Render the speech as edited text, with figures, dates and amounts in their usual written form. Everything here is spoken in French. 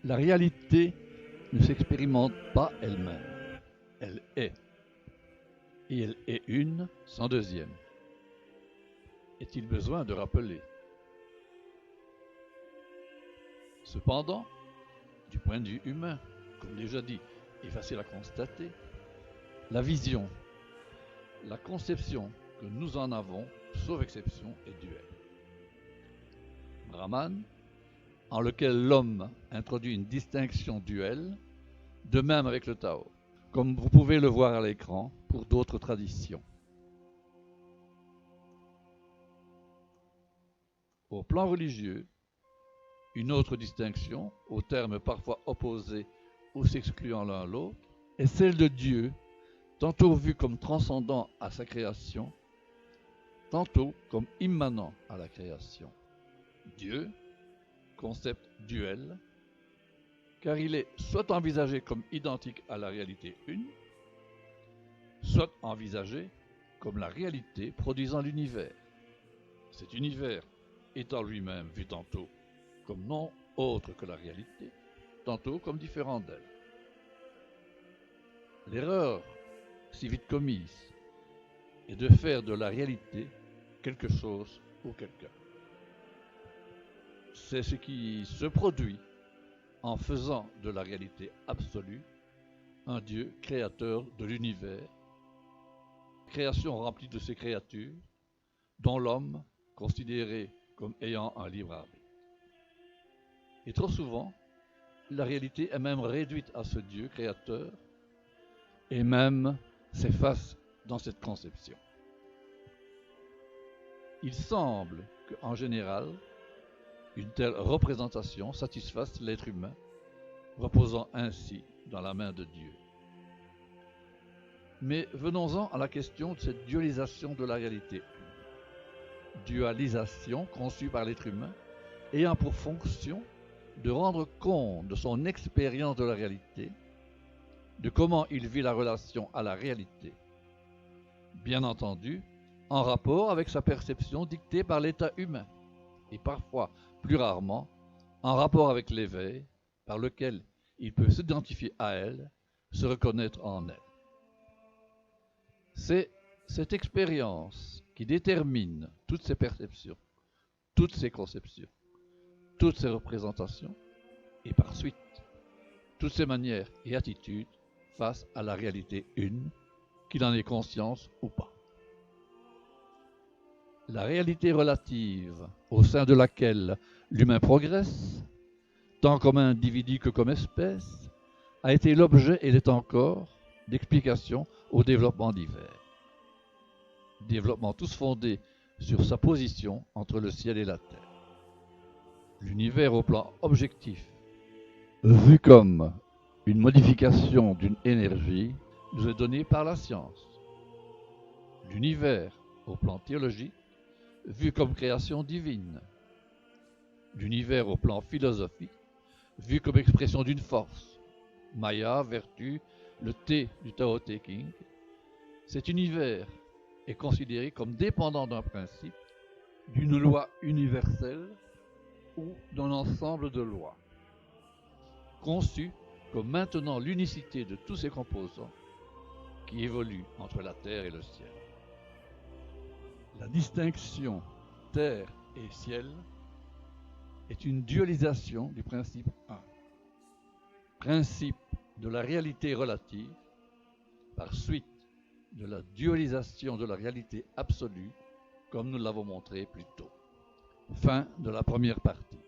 La réalité ne s'expérimente pas elle-même, elle est. Et elle est une sans deuxième. Est-il besoin de rappeler? Cependant, du point de vue humain, comme déjà dit, et facile à constater, la vision, la conception que nous en avons, sauf exception, est duelle. Brahman, en lequel l'homme introduit une distinction duelle, de même avec le Tao, comme vous pouvez le voir à l'écran pour d'autres traditions. Au plan religieux, une autre distinction, aux termes parfois opposés ou s'excluant l'un l'autre, est celle de Dieu, tantôt vu comme transcendant à sa création, tantôt comme immanent à la création. Dieu, concept duel, car il est soit envisagé comme identique à la réalité une, soit envisagé comme la réalité produisant l'univers. Cet univers étant lui-même vu tantôt comme non autre que la réalité, tantôt comme différent d'elle. L'erreur, si vite commise, est de faire de la réalité quelque chose ou quelqu'un. C'est ce qui se produit en faisant de la réalité absolue un Dieu créateur de l'univers, création remplie de ses créatures, dont l'homme considéré comme ayant un libre arbitre. Et trop souvent, la réalité est même réduite à ce Dieu créateur et même s'efface dans cette conception. Il semble qu'en général, une telle représentation satisfasse l'être humain, reposant ainsi dans la main de Dieu. Mais venons-en à la question de cette dualisation de la réalité. Dualisation conçue par l'être humain, ayant pour fonction de rendre compte de son expérience de la réalité, de comment il vit la relation à la réalité, bien entendu, en rapport avec sa perception dictée par l'état humain, et parfois, plus rarement, en rapport avec l'éveil, par lequel il peut s'identifier à elle, se reconnaître en elle. C'est cette expérience qui détermine toutes ces perceptions, toutes ces conceptions, toutes ces représentations, et par suite, toutes ces manières et attitudes face à la réalité une, qu'il en ait conscience ou pas. La réalité relative au sein de laquelle l'humain progresse, tant comme individu que comme espèce, a été l'objet et l'est encore d'explications aux développements divers. Développements tous fondés sur sa position entre le ciel et la terre. L'univers au plan objectif, vu comme une modification d'une énergie, nous est donné par la science. L'univers au plan théologique, vu comme création divine. L'univers au plan philosophique, vu comme expression d'une force. Maya, vertu, le T du Tao Te Ching. Cet univers est considéré comme dépendant d'un principe, d'une loi universelle ou d'un ensemble de lois, conçu comme maintenant l'unicité de tous ses composants qui évoluent entre la terre et le ciel. La distinction terre et ciel est une dualisation du principe 1, principe de la réalité relative, par suite de la dualisation de la réalité absolue, comme nous l'avons montré plus tôt. Fin de la première partie.